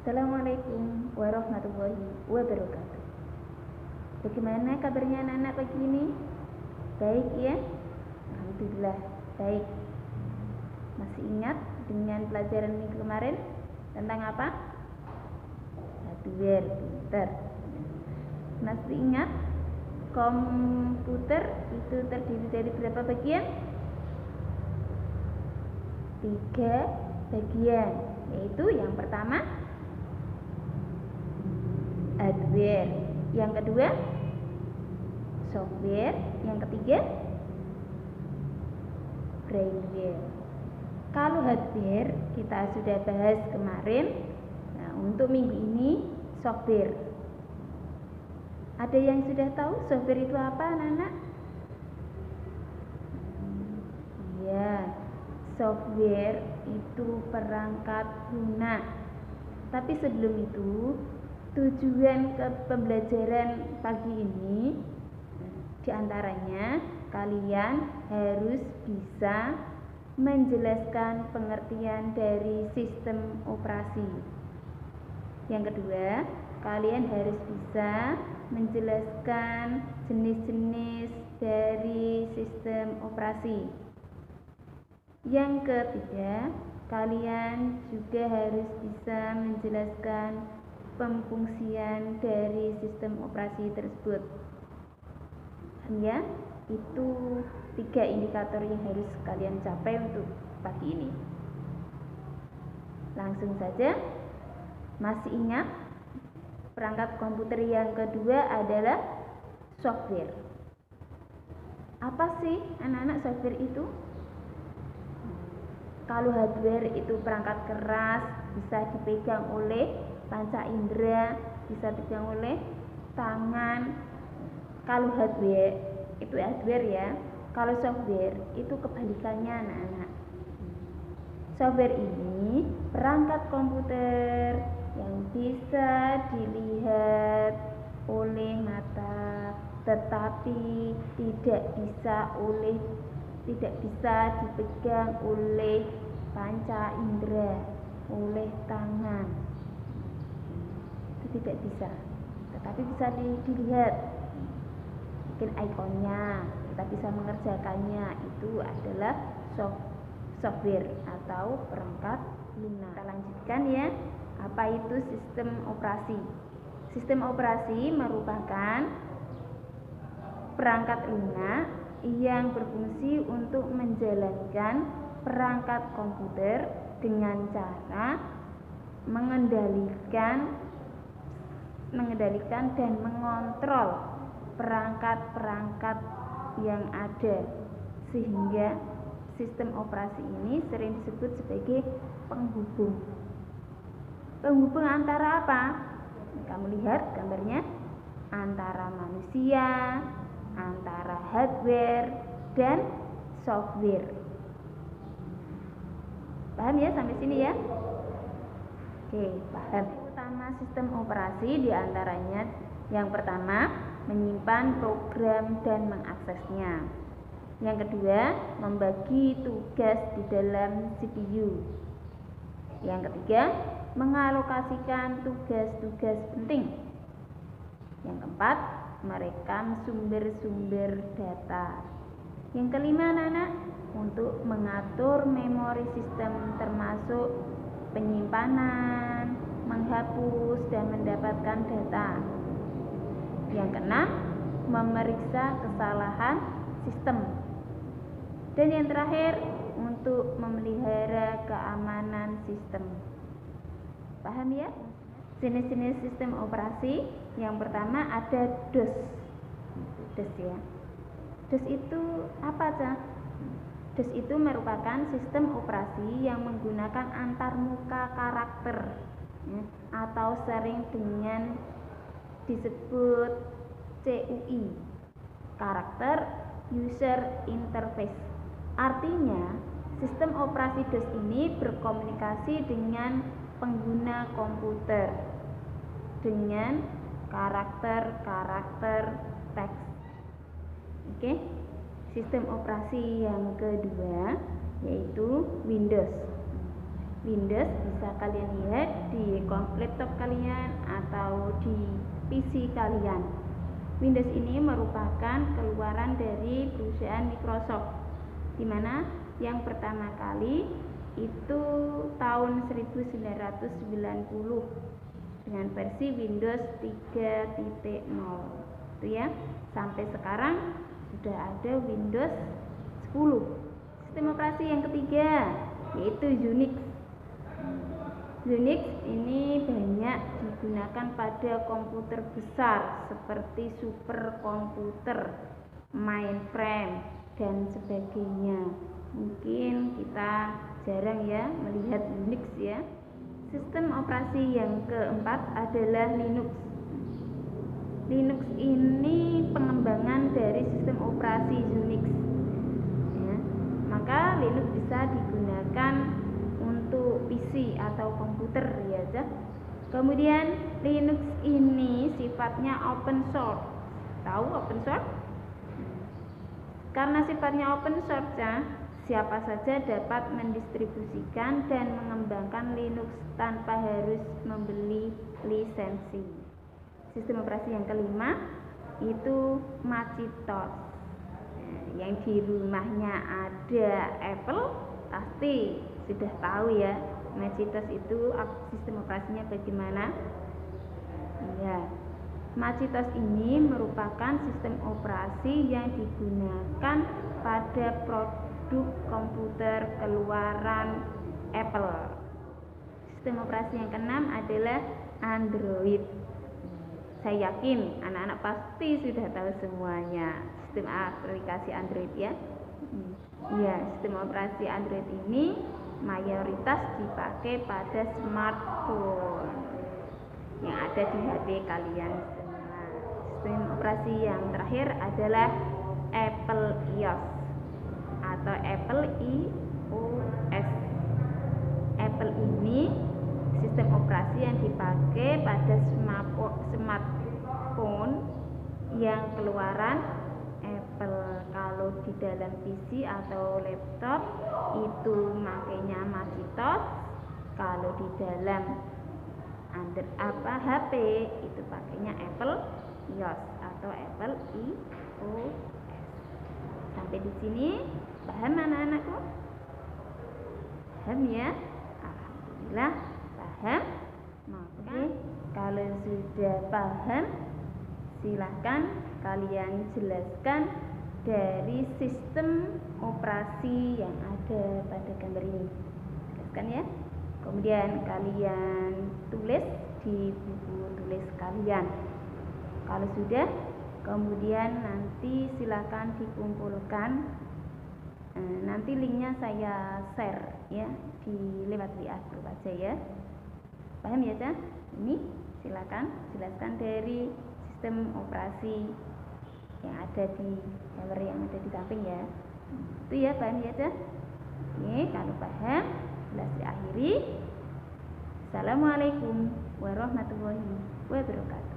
Assalamualaikum warahmatullahi wabarakatuh. Bagaimana kabarnya anak-anak pagi ini? Baik ya? Alhamdulillah baik. Masih ingat dengan pelajaran minggu kemarin tentang apa? Hardware, pinter. Masih ingat komputer itu terdiri dari berapa bagian? 3 bagian, yaitu yang pertama hardware, yang kedua software, yang ketiga brainware. Kalau hardware kita sudah bahas kemarin. Nah, untuk minggu ini software. Ada yang sudah tahu software itu apa, anak-anak? Ya, software itu perangkat lunak. Tapi sebelum itu, tujuan ke pembelajaran pagi ini diantaranya kalian harus bisa menjelaskan pengertian dari sistem operasi. Yang kedua, kalian harus bisa menjelaskan jenis-jenis dari sistem operasi. Yang ketiga, kalian juga harus bisa menjelaskan pemfungsian dari sistem operasi tersebut. Ya, itu 3 indikator yang harus kalian capai untuk pagi ini. Langsung saja. Masih ingat perangkat komputer yang kedua adalah software. Apa sih anak-anak software itu? Kalau hardware itu perangkat keras, bisa dipegang oleh panca indera, bisa dipegang oleh tangan. Kalau hardware itu hardware ya. Kalau software itu kebalikannya, anak-anak. Software ini perangkat komputer yang bisa dilihat oleh mata, tetapi tidak bisa dipegang oleh panca indera, oleh tangan. Itu tidak bisa, tetapi bisa dilihat. Mungkin ikonnya, kita bisa mengerjakannya. Itu adalah software atau perangkat lunak. Kita lanjutkan ya. Apa itu sistem operasi? Sistem operasi merupakan perangkat lunak yang berfungsi untuk menjalankan perangkat komputer dengan cara mengendalikan dan mengontrol perangkat-perangkat yang ada, sehingga sistem operasi ini sering disebut sebagai penghubung. Penghubung antara apa? Kamu lihat gambarnya, antara manusia, antara hardware dan software. Paham ya sampai sini ya? Oke, paham. Utama sistem operasi diantaranya yang pertama menyimpan program dan mengaksesnya. Yang kedua, membagi tugas di dalam CPU. Yang ketiga, mengalokasikan tugas-tugas penting. Yang keempat, merekam sumber-sumber data. Yang kelima, anak-anak, untuk mengatur memori sistem termasuk penyimpanan, menghapus dan mendapatkan data. Yang keenam, memeriksa kesalahan sistem. Dan yang terakhir, untuk memelihara keamanan sistem. Paham ya? Jenis-jenis sistem operasi. Yang pertama ada DOS. DOS ya. DOS itu apa, Cak? DOS itu merupakan sistem operasi yang menggunakan antarmuka karakter ya, atau sering dengan disebut CUI, Character User Interface. Artinya, sistem operasi DOS ini berkomunikasi dengan pengguna komputer dengan karakter teks. Oke. Sistem operasi yang kedua yaitu Windows. Windows bisa kalian lihat di laptop kalian atau di PC kalian. Windows ini merupakan keluaran dari perusahaan Microsoft, di mana yang pertama kali itu tahun 1990 dengan versi Windows 3.0 itu ya. Sampai sekarang sudah ada Windows 10. Sistem operasi yang ketiga yaitu Unix. Unix ini banyak digunakan pada komputer besar seperti superkomputer, mainframe, dan sebagainya. Mungkin kita jarang ya melihat Unix ya. Sistem operasi yang keempat adalah Linux. Linux ini pengembangan dari sistem operasi Unix ya. Maka Linux bisa digunakan untuk PC atau komputer ya. Kemudian Linux ini sifatnya open source. Tahu open source? Karena sifatnya open source ya, siapa saja dapat mendistribusikan dan mengembangkan Linux tanpa harus membeli lisensi. Sistem operasi yang kelima itu Macintosh. Yang di rumahnya ada Apple pasti sudah tahu ya, Macintosh itu sistem operasinya bagaimana. Ya, Macintosh ini merupakan sistem operasi yang digunakan pada produk komputer keluaran Apple. Sistem operasi yang keenam adalah Android. Saya yakin anak-anak pasti sudah tahu semuanya sistem aplikasi Android ya. Ya, sistem operasi Android ini mayoritas dipakai pada smartphone yang ada di HP kalian semua. Sistem operasi yang terakhir adalah Apple iOS atau Apple iOS. Apple ini sistem operasi yang dipakai pada smartphone yang keluaran Apple. Kalau di dalam PC atau laptop itu makainya Macintosh. Kalau di dalam HP itu pakainya Apple iOS atau Apple iOS. Sampai di sini paham anak-anakku? Paham ya? Alhamdulillah paham. Maka kalau sudah paham, silahkan kalian jelaskan dari sistem operasi yang ada pada gambar ini. Jelaskan ya. Kemudian kalian tulis di buku tulis kalian. Kalau sudah, kemudian nanti silakan dikumpulkan. Nanti linknya saya share ya di lewat WA grup aja ya. Paham ya, Cah? Ini silakan jelaskan dari sistem operasi yang ada di gambar yang ada di samping ya. Itu ya, paham ya, Cah? Oke, kalau paham, jelas diakhiri. Assalamualaikum warahmatullahi wabarakatuh.